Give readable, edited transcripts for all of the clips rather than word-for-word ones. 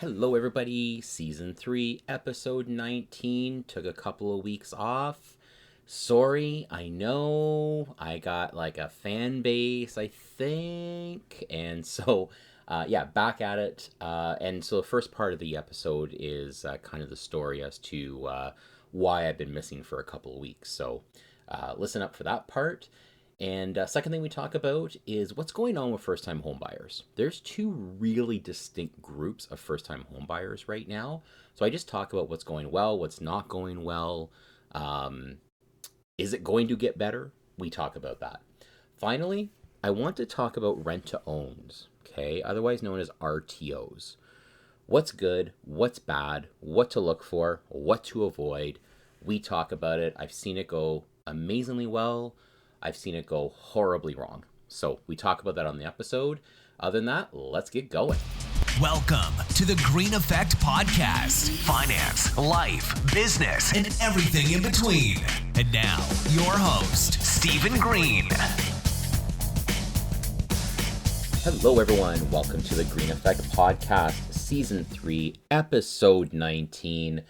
Hello, everybody. Season 3, episode 19. Took a couple of weeks off. Sorry, I know I got like a fan base, I think. And so, back at it. And so the first part of the episode is kind of the story as to why I've been missing for a couple of weeks. So, listen up for that part. And second thing we talk about is what's going on with first-time homebuyers. There's two really distinct groups of first-time homebuyers right now. So I just talk about what's going well, what's not going well. Um, is it going to get better? We talk about that. Finally, I want to talk about rent-to-owns, okay, otherwise known as RTOs. What's good, what's bad, what to look for, what to avoid. We talk about it. I've seen it go amazingly well. I've seen it go horribly wrong. So we talk about that on the episode. Other than that, let's get going. Welcome to the Green Effect Podcast. Finance, life, business, and everything in between. And now, your host, Stephen Green. Hello, everyone. Welcome to the Green Effect Podcast, Season 3, Episode 19.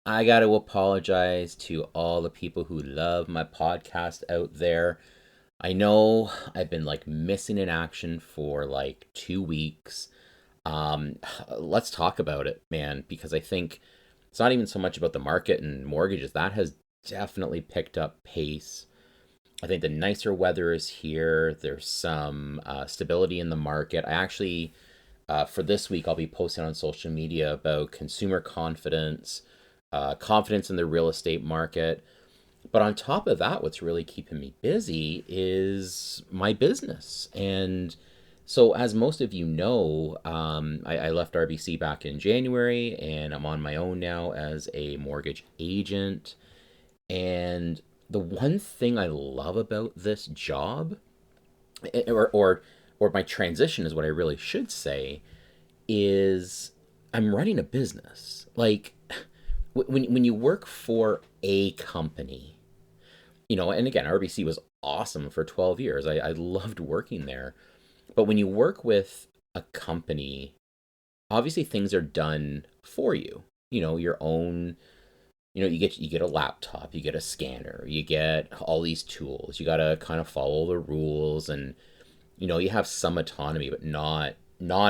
I got to apologize to all the people who love my podcast out there. I know I've been missing in action for 2 weeks. Let's talk about it, man, because I think it's not even so much about the market and mortgages. That has definitely picked up pace. I think the nicer weather is here. There's some stability in the market. I actually, for this week, I'll be posting on social media about consumer confidence, confidence in the real estate market. But on top of that, what's really keeping me busy is my business. And so, as most of you know, I left RBC back in January, and I'm on my own now as a mortgage agent. And the one thing I love about this job, or my transition is what I really should say, is I'm running a business. When you work for a company, and again, RBC was awesome for 12 years. I loved working there. But when you work with a company, obviously things are done for you. Your own, you get a laptop, you get a scanner, you get all these tools. You got to kind of follow the rules, and you have some autonomy, but not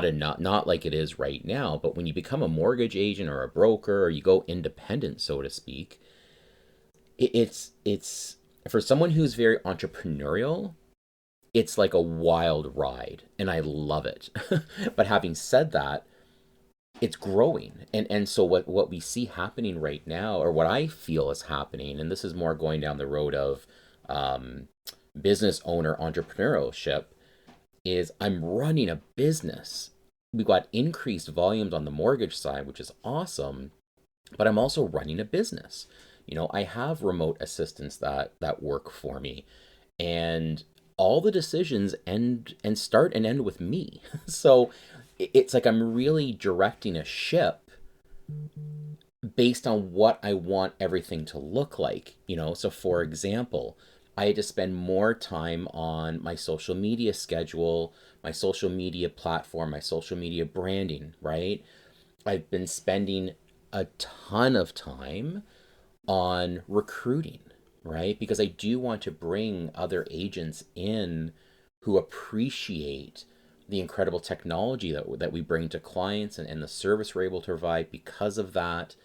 enough, not like it is right now. But when you become a mortgage agent or a broker, or you go independent, so to speak, it's for someone who's very entrepreneurial, it's like a wild ride, and I love it. But having said that, it's growing. And so what we see happening right now, or what I feel is happening, and this is more going down the road of business owner entrepreneurship, is I'm running a business. We've got increased volumes on the mortgage side, which is awesome, but I'm also running a business. I have remote assistants that work for me, and all the decisions start and end with me. So it's like I'm really directing a ship based on what I want everything to look like. So for example, I had to spend more time on my social media schedule, my social media platform, my social media branding, right? I've been spending a ton of time on recruiting, right? Because I do want to bring other agents in who appreciate the incredible technology that we bring to clients, and the service we're able to provide because of that.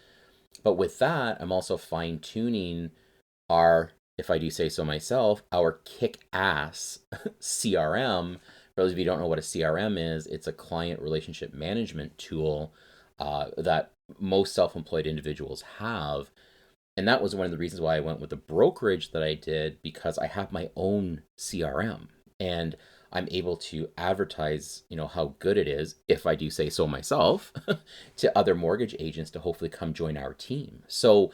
But with that, I'm also fine tuning our, if I do say so myself, our kick-ass CRM. For those of you who don't know what a CRM is, it's a client relationship management tool that most self-employed individuals have. And that was one of the reasons why I went with the brokerage that I did, because I have my own CRM, and I'm able to advertise, how good it is, if I do say so myself, to other mortgage agents to hopefully come join our team. So,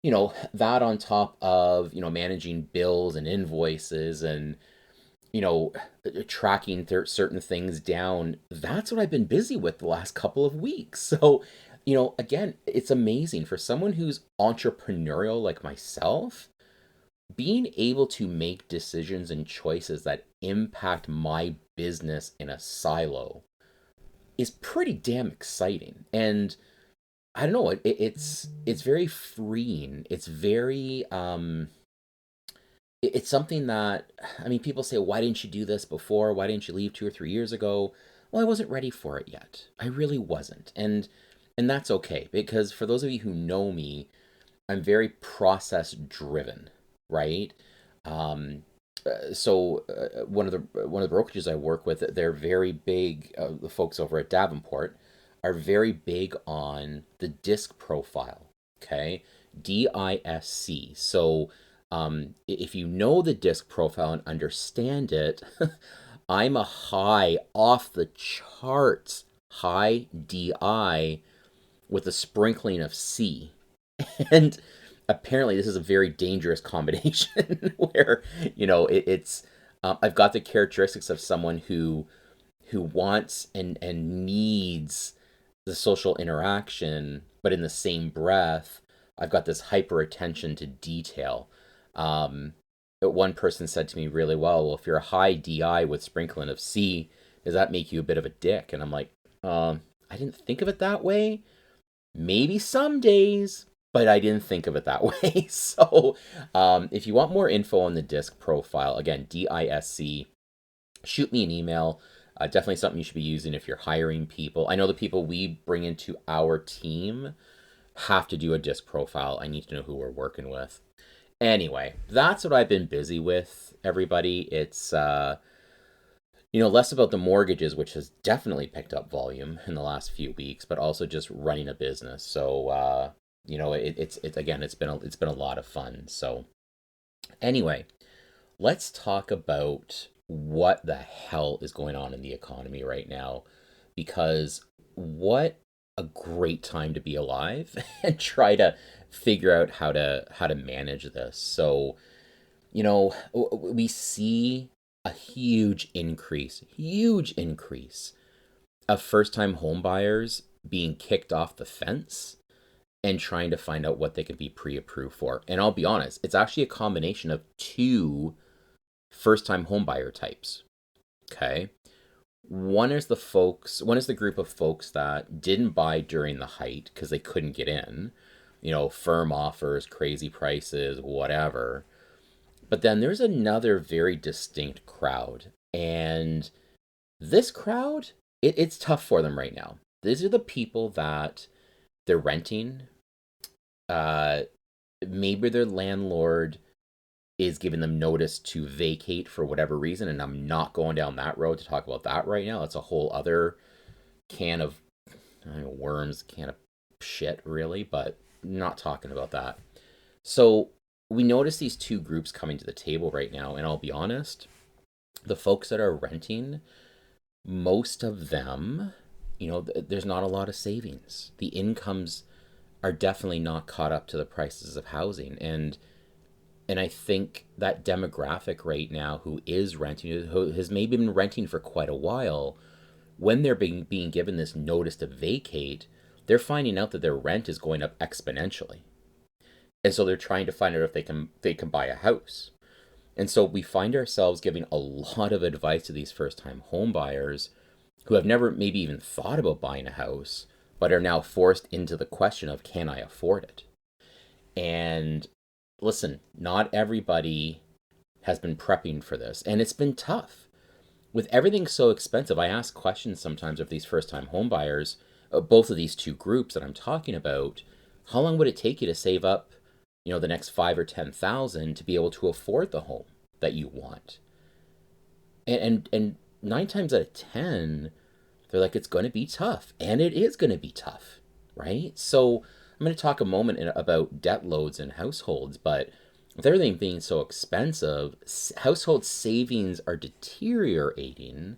that on top of, managing bills and invoices and, tracking certain things down, that's what I've been busy with the last couple of weeks. So, again, it's amazing for someone who's entrepreneurial like myself, being able to make decisions and choices that impact my business in a silo. is pretty damn exciting. And I don't know, it's very freeing. It's very it's something that, I mean, people say, why didn't you do this before? Why didn't you leave 2 or 3 years ago? Well, I wasn't ready for it yet. I really wasn't. And that's okay, because for those of you who know me, I'm very process driven, right? Um, one of the brokerages I work with, they're very big. The folks over at Davenport are very big on the disc profile. Okay, DISC. So if you know the disc profile and understand it, I'm a high off the charts high DI with a sprinkling of C. And apparently this is a very dangerous combination where, it's I've got the characteristics of someone who wants and needs the social interaction, but in the same breath I've got this hyper attention to detail. But one person said to me really well, if you're a high DI with sprinkling of C, does that make you a bit of a dick? And I'm like, I didn't think of it that way. Maybe some days, but I didn't think of it that way. So, if you want more info on the disc profile, again, DISC, shoot me an email. Definitely something you should be using if you're hiring people. I know the people we bring into our team have to do a disc profile. I need to know who we're working with. Anyway, that's what I've been busy with, everybody. It's less about the mortgages, which has definitely picked up volume in the last few weeks, but also just running a business. So it's been a lot of fun. So anyway, let's talk about what the hell is going on in the economy right now, because what a great time to be alive and try to figure out how to manage this. So we see a huge increase of first-time home buyers being kicked off the fence and trying to find out what they could be pre-approved for. And I'll be honest, it's actually a combination of two first-time home buyer types. Okay? One is the group of folks that didn't buy during the height because they couldn't get in, firm offers, crazy prices, whatever. But then there's another very distinct crowd. And this crowd, it's tough for them right now. These are the people that they're renting. Maybe their landlord is giving them notice to vacate for whatever reason. And I'm not going down that road to talk about that right now. That's a whole other can of worms, can of shit, really. But not talking about that. So we notice these two groups coming to the table right now, and I'll be honest, the folks that are renting, most of them, there's not a lot of savings. The incomes are definitely not caught up to the prices of housing, and I think that demographic right now who is renting, who has maybe been renting for quite a while, when they're being given this notice to vacate, they're finding out that their rent is going up exponentially. And so they're trying to find out if they can buy a house. And so we find ourselves giving a lot of advice to these first-time home buyers who have never maybe even thought about buying a house, but are now forced into the question of, can I afford it? And listen, not everybody has been prepping for this, and it's been tough. With everything so expensive, I ask questions sometimes of these first-time home buyers, both of these two groups that I'm talking about. How long would it take you to save up the next 5 or 10,000 to be able to afford the home that you want? And 9 times out of 10, they're like, it's going to be tough, and it is going to be tough, right? So I'm going to talk a moment about debt loads in households, but with everything being so expensive, household savings are deteriorating.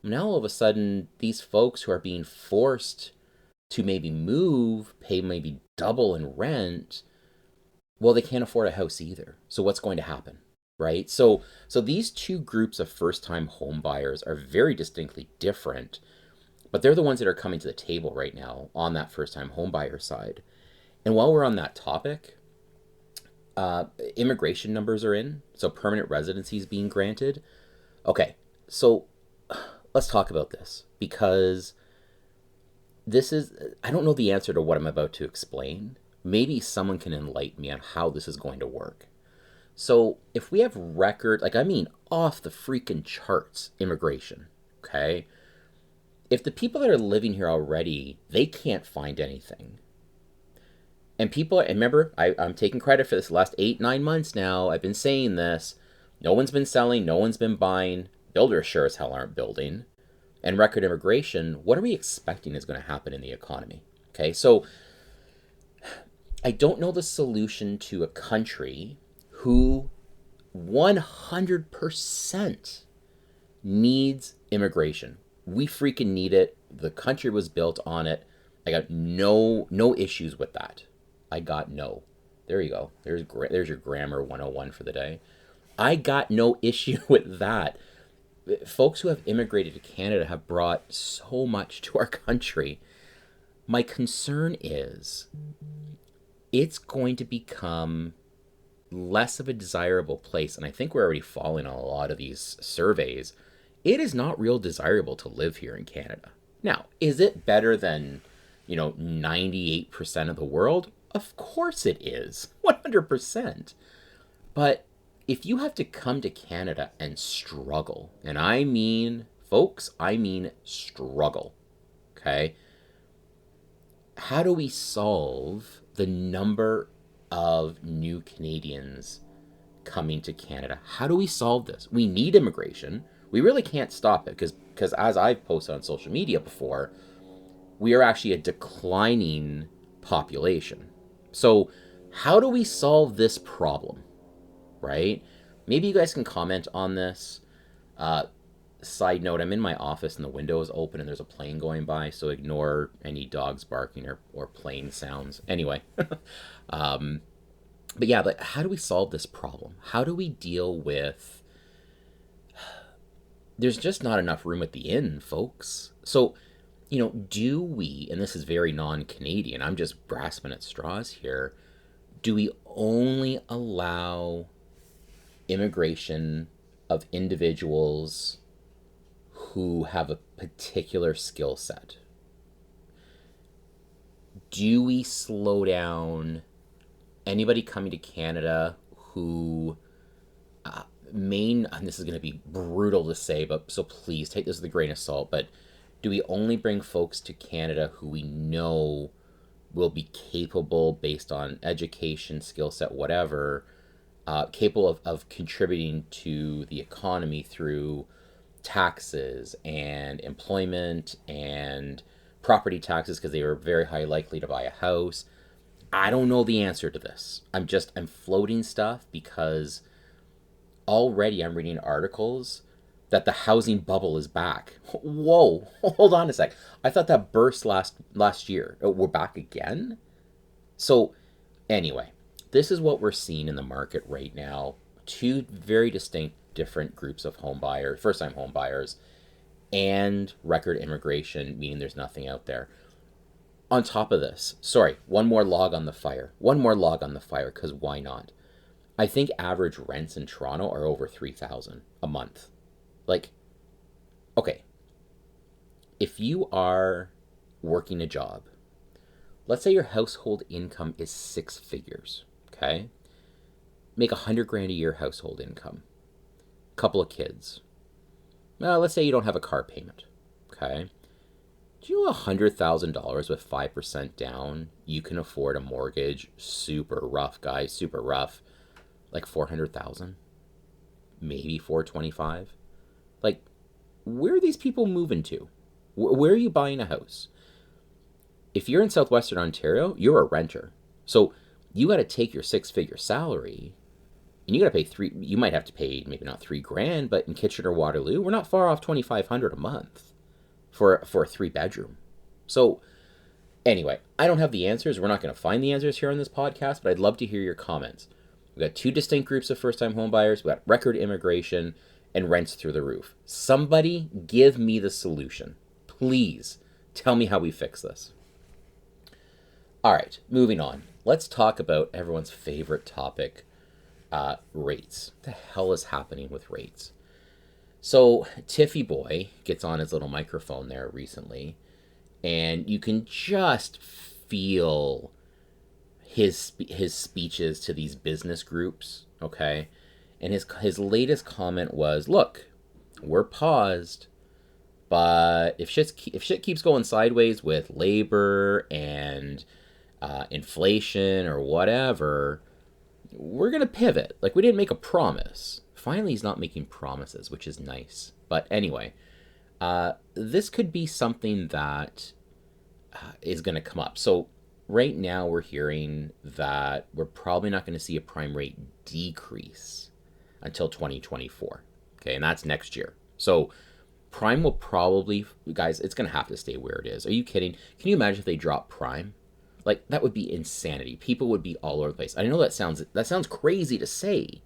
Now all of a sudden, these folks who are being forced to maybe move, pay maybe double in rent, well, they can't afford a house either. So what's going to happen, right? So these two groups of first-time home buyers are very distinctly different, but they're the ones that are coming to the table right now on that first-time home buyer side. And while we're on that topic, immigration numbers are in, so permanent residency is being granted. Okay, so let's talk about this, because this is, I don't know the answer to what I'm about to explain. Maybe someone can enlighten me on how this is going to work. So if we have record, like I mean off the freaking charts immigration, okay? If the people that are living here already, they can't find anything. And people, and remember, I'm taking credit for this last 8, 9 months now. I've been saying this. No one's been selling, no one's been buying. Builders sure as hell aren't building. And record immigration, what are we expecting is going to happen in the economy? Okay, so I don't know the solution to a country who 100% needs immigration. We freaking need it. The country was built on it. I got no issues with that. I got no. There you go. There's your grammar 101 for the day. I got no issue with that. Folks who have immigrated to Canada have brought so much to our country. My concern is it's going to become less of a desirable place. And I think we're already falling on a lot of these surveys. It is not real desirable to live here in Canada. Now, is it better than, 98% of the world? Of course it is. 100%. But if you have to come to Canada and struggle, and I mean, folks, I mean struggle, okay? How do we solve the number of new Canadians coming to Canada? How do we solve this? We need immigration. We really can't stop it because as I've posted on social media before, we are actually a declining population. So how do we solve this problem, right? Maybe you guys can comment on this. Side note, I'm in my office and the window is open and there's a plane going by, so ignore any dogs barking or plane sounds. Anyway, but yeah, but how do we solve this problem? How do we deal with... There's just not enough room at the inn, folks. So, do we, and this is very non-Canadian, I'm just grasping at straws here, do we only allow immigration of individuals who have a particular skill set? Do we slow down anybody coming to Canada who and this is going to be brutal to say, but so please take this with a grain of salt, but do we only bring folks to Canada who we know will be capable based on education, skill set, whatever, capable of contributing to the economy through taxes and employment and property taxes because they are very high likely to buy a house? I don't know the answer to this. I'm floating stuff because already I'm reading articles that the housing bubble is back. Whoa, hold on a sec. I thought that burst last year. We're back again? So anyway, this is what we're seeing in the market right now. Two very distinct different groups of home buyers, first-time home buyers, and record immigration, meaning there's nothing out there. On top of this, one more log on the fire, because why not? I think average rents in Toronto are over $3,000 a month. Like, okay, if you are working a job, let's say your household income is 6 figures, okay? Make $100,000 a year household income, couple of kids. Well, let's say you don't have a car payment, okay? Do you know $100,000 with 5% down, you can afford a mortgage? Super rough, guys, super rough. Like $400,000, maybe $425,000. Like, where are these people moving to? Where are you buying a house? If you're in Southwestern Ontario, you're a renter. So you got to take your 6-figure salary, and you got to pay you might have to pay maybe not $3,000, but in Kitchener, Waterloo, we're not far off $2,500 a month for a 3-bedroom. So anyway, I don't have the answers. We're not going to find the answers here on this podcast, but I'd love to hear your comments. We've got two distinct groups of first-time home buyers. We've got record immigration and rents through the roof. Somebody give me the solution. Please tell me how we fix this. All right, moving on. Let's talk about everyone's favorite topic, rates. What the hell is happening with rates? So Tiffy Boy gets on his little microphone there recently, and you can just feel his speeches to these business groups, okay? And his latest comment was, "Look, we're paused, but if shit keeps going sideways with labor and inflation or whatever, we're gonna pivot. Like, we didn't make a promise." Finally, he's not making promises, which is nice. But anyway, this could be something that is going to come up. So right now we're hearing that we're probably not going to see a prime rate decrease until 2024. Okay, and that's next year. So prime will probably, guys, it's going to have to stay where it is. Are you kidding? Can you imagine if they drop prime? Like, that would be insanity. People would be all over the place. I know that sounds crazy to say,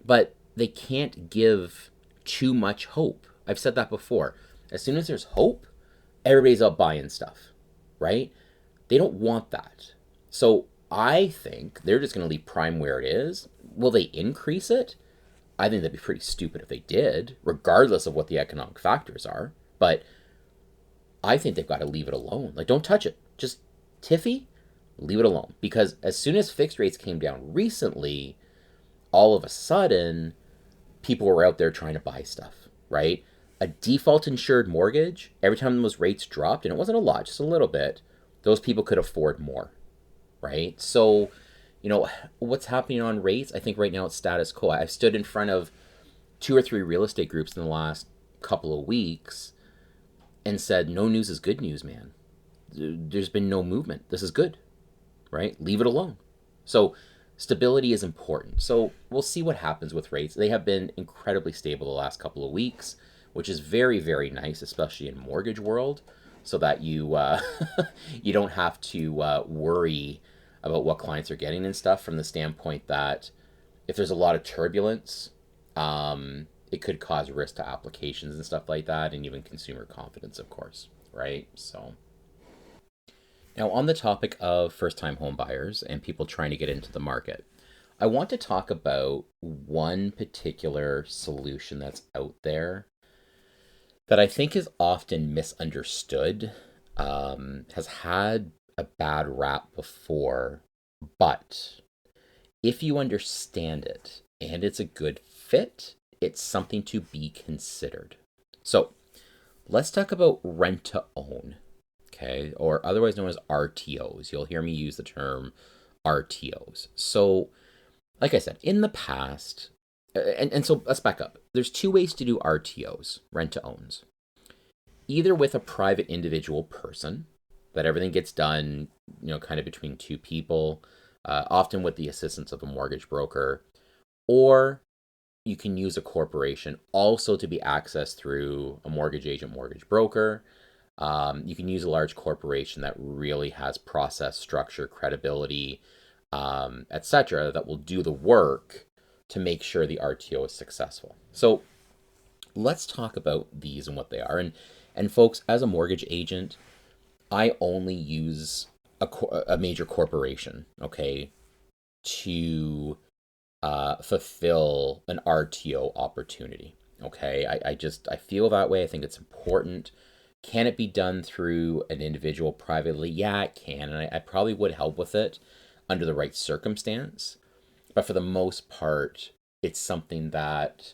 but they can't give too much hope. I've said that before. As soon as there's hope, everybody's out buying stuff, right? They don't want that. So I think they're just going to leave prime where it is. Will they increase it? I think that'd be pretty stupid if they did, regardless of what the economic factors are. But I think they've got to leave it alone. Like, don't touch it. Just Tiffy, leave it alone. Because as soon as fixed rates came down recently, all of a sudden, people were out there trying to buy stuff, right? A default insured mortgage, every time those rates dropped, and it wasn't a lot, just a little bit, those people could afford more, right? So, what's happening on rates? I think right now it's status quo. I've stood in front of 2 or 3 real estate groups in the last couple of weeks and said, no news is good news, man. There's been no movement. This is good, right? Leave it alone. So stability is important. So we'll see what happens with rates. They have been incredibly stable the last couple of weeks, which is very, very nice, especially in mortgage world, so that you you don't have to worry about what clients are getting and stuff, from the standpoint that if there's a lot of turbulence, it could cause risk to applications and stuff like that, and even consumer confidence, of course, right? So now, on the topic of first-time home buyers and people trying to get into the market, I want to talk about one particular solution that's out there that I think is often misunderstood, has had a bad rap before, but if you understand it and it's a good fit, it's something to be considered. So let's talk about rent to own, okay, or otherwise known as RTOs. You'll hear me use the term RTOs. So, like I said, in the past, and so let's back up. There's 2 ways to do RTOs, rent to owns. Either with a private individual person, that everything gets done, kind of between 2 people, often with the assistance of a mortgage broker, or you can use a corporation also to be accessed through a mortgage agent, mortgage broker. You can use a large corporation that really has process, structure, credibility, etc., that will do the work to make sure the RTO is successful. So let's talk about these and what they are. And folks, as a mortgage agent, I only use a major corporation, okay, to fulfill an RTO opportunity. Okay, I feel that way. I think it's important. Can it be done through an individual privately? Yeah, it can, and I probably would help with it under the right circumstance. But for the most part, it's something that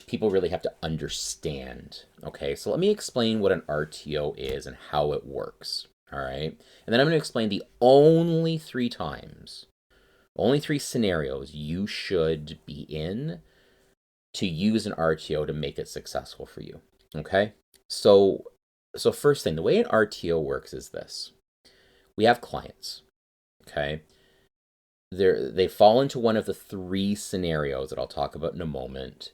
people really have to understand. Okay, so let me explain what an RTO is and how it works. All right, and then I'm going to explain the only 3 scenarios you should be in to use an RTO to make it successful for you. Okay, so first thing, the way an RTO works is this. We have clients, okay? They fall into one of the 3 scenarios that I'll talk about in a moment,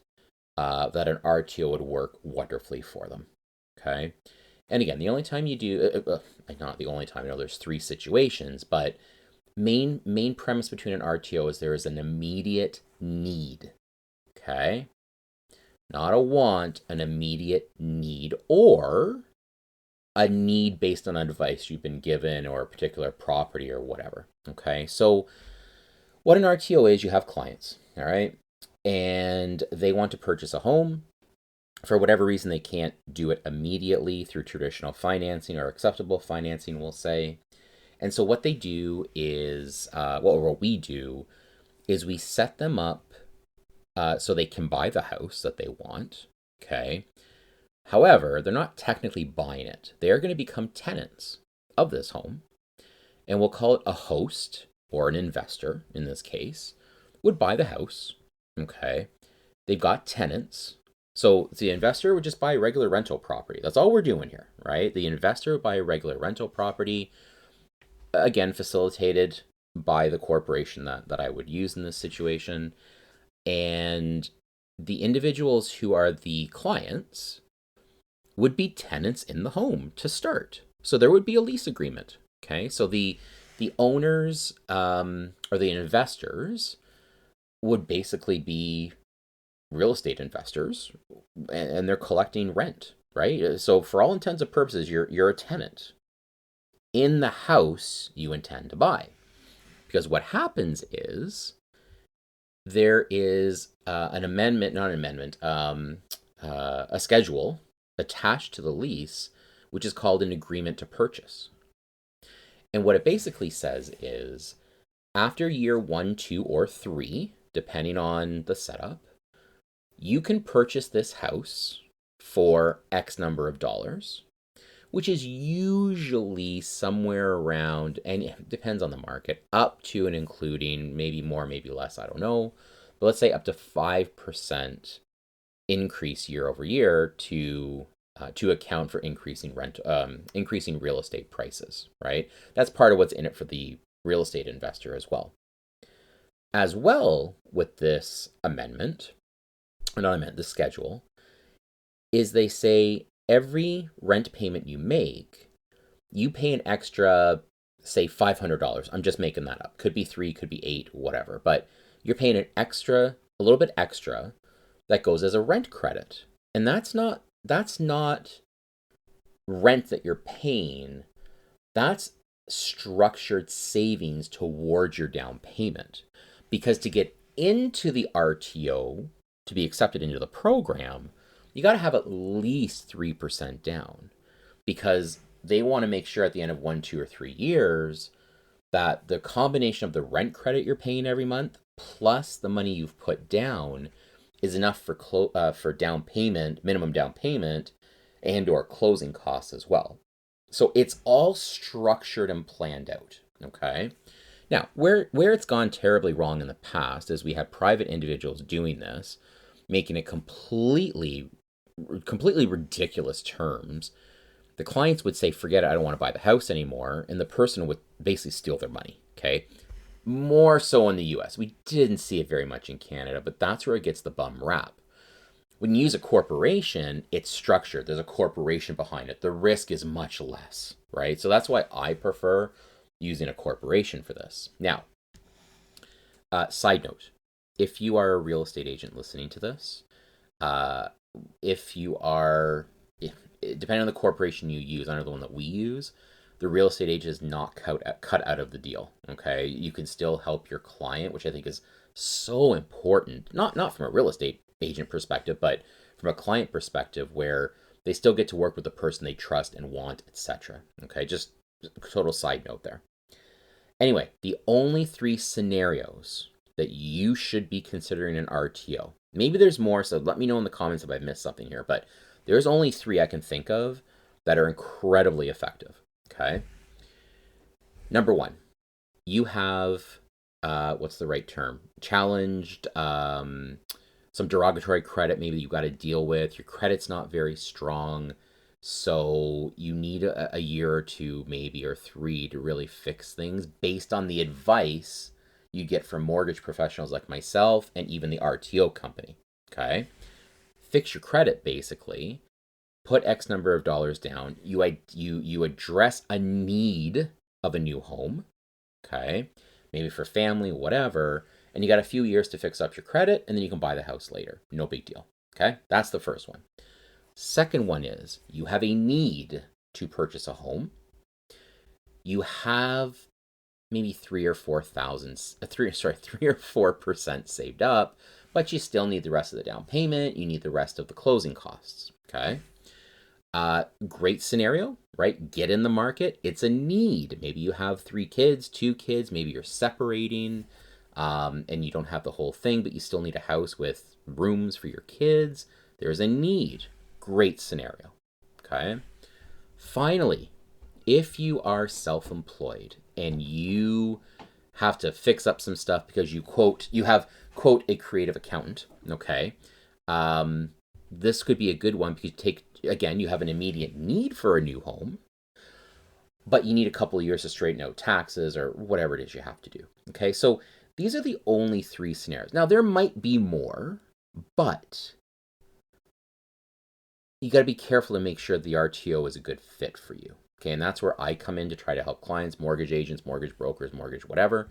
that an RTO would work wonderfully for them, okay? And again, the only time you do, not the only time, there's 3 situations, but main premise between an RTO is there is an immediate need, okay? Not a want, an immediate need, or a need based on advice you've been given or a particular property or whatever. Okay, so what an RTO is, you have clients, all right, and they want to purchase a home. for whatever reason, they can't do it immediately through traditional financing or acceptable financing, we'll say. And so what they do is, what we do is we set them up so they can buy the house that they want. Okay. However, they're not technically buying it. They are going to become tenants of this home. And we'll call it a host or an investor in this case would buy the house. Okay. They've got tenants. So the investor would just buy a regular rental property. That's all we're doing here, right? The investor would buy a regular rental property, again, facilitated by the corporation that I would use in this situation. And the individuals who are the clients would be tenants in the home to start. So there would be a lease agreement. Okay, so the owners or the investors would basically be real estate investors, and they're collecting rent, right? So for all intents and purposes, you're a tenant in the house you intend to buy. Because what happens is there is an amendment, not an amendment, a schedule attached to the lease, which is called an agreement to purchase. And what it basically says is after year 1, 2, or 3, depending on the setup, you can purchase this house for X number of dollars, which is usually somewhere around, and it depends on the market, up to and including, maybe more, maybe less, I don't know, but let's say up to 5% increase year over year to account for increasing increasing real estate prices, right? That's part of what's in it for the real estate investor as well. As well with this amendment, or not amendment, the schedule, is they say every rent payment you make, you pay an extra, say $500. I'm just making that up. Could be 3, could be 8, whatever. But you're paying an extra, a little bit extra, that goes as a rent credit. And that's not rent that you're paying. That's structured savings towards your down payment. Because to get into the RTO, to be accepted into the program, you got to have at least 3% down, because they want to make sure at the end of 1, 2, or 3 years that the combination of the rent credit you're paying every month plus the money you've put down is enough for down payment, minimum down payment, and or closing costs as well. So it's all structured and planned out. Okay. Now, where it's gone terribly wrong in the past is we had private individuals doing this, making it completely ridiculous terms. The clients would say, forget it, I don't want to buy the house anymore. And the person would basically steal their money. Okay. More so in the US. We didn't see it very much in Canada, but that's where it gets the bum rap. When you use a corporation, it's structured. There's a corporation behind it. The risk is much less, right? So that's why I prefer using a corporation for this. Now, side note, if you are a real estate agent listening to this, depending on the corporation you use, I know the one that we use, the real estate agent is not cut out of the deal. Okay, you can still help your client, which I think is so important. Not from a real estate agent perspective, but from a client perspective, where they still get to work with the person they trust and want, etc. Okay, just total side note there. Anyway, the only 3 scenarios that you should be considering an RTO. Maybe there's more, so let me know in the comments if I missed something here, but there's only 3 I can think of that are incredibly effective. Okay. Number 1, you have, what's the right term? Challenged, some derogatory credit maybe you got to deal with. Your credit's not very strong, so you need a year or 2 maybe, or 3 to really fix things based on the advice you get from mortgage professionals like myself and even the RTO company. Okay. Fix your credit, basically. Put X number of dollars down. You address a need of a new home. Okay. Maybe for family, whatever. And you got a few years to fix up your credit, and then you can buy the house later. No big deal. Okay. That's the first one. Second one is you have a need to purchase a home. You have maybe 3 or 4% saved up, but you still need the rest of the down payment. You need the rest of the closing costs. Okay. Great scenario, right? Get in the market. It's a need. Maybe you have 3 kids, 2 kids, maybe you're separating, and you don't have the whole thing, but you still need a house with rooms for your kids. There's a need. Great scenario. Okay. Finally, if you are self-employed and you have to fix up some stuff because you have a creative accountant. Okay. This could be a good one because you have an immediate need for a new home, but you need a couple of years to straighten out taxes or whatever it is you have to do. Okay. So these are the only 3 scenarios. Now there might be more, but you got to be careful to make sure the RTO is a good fit for you. Okay. And that's where I come in to try to help clients, mortgage agents, mortgage brokers, mortgage whatever,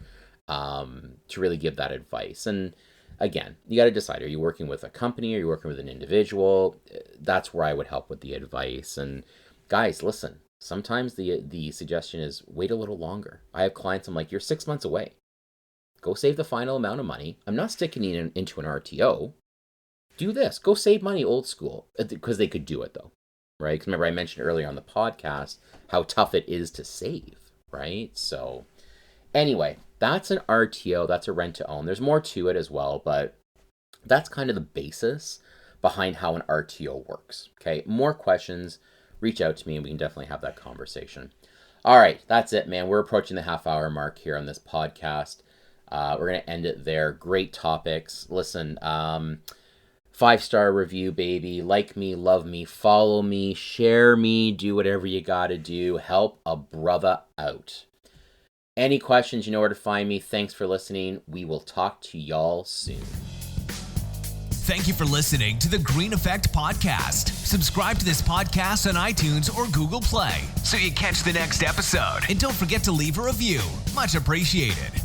to really give that advice. And again, you got to decide, are you working with a company? Are you working with an individual? That's where I would help with the advice. And guys, listen, sometimes the suggestion is wait a little longer. I have clients, I'm like, you're 6 months away. Go save the final amount of money. I'm not sticking you into an RTO. Do this. Go save money old school, because they could do it though, right? Because remember I mentioned earlier on the podcast how tough it is to save, right? So anyway, that's an RTO. That's a rent to own. There's more to it as well, but that's kind of the basis behind how an RTO works. Okay, more questions, reach out to me and we can definitely have that conversation. All right, that's it, man. We're approaching the half-hour mark here on this podcast. We're going to end it there. Great topics. Listen, 5-star review, baby. Like me, love me, follow me, share me, do whatever you got to do. Help a brother out. Any questions, you know where to find me. Thanks for listening. We will talk to y'all soon. Thank you for listening to the Green Effect Podcast. Subscribe to this podcast on iTunes or Google Play so you catch the next episode. And don't forget to leave a review. Much appreciated.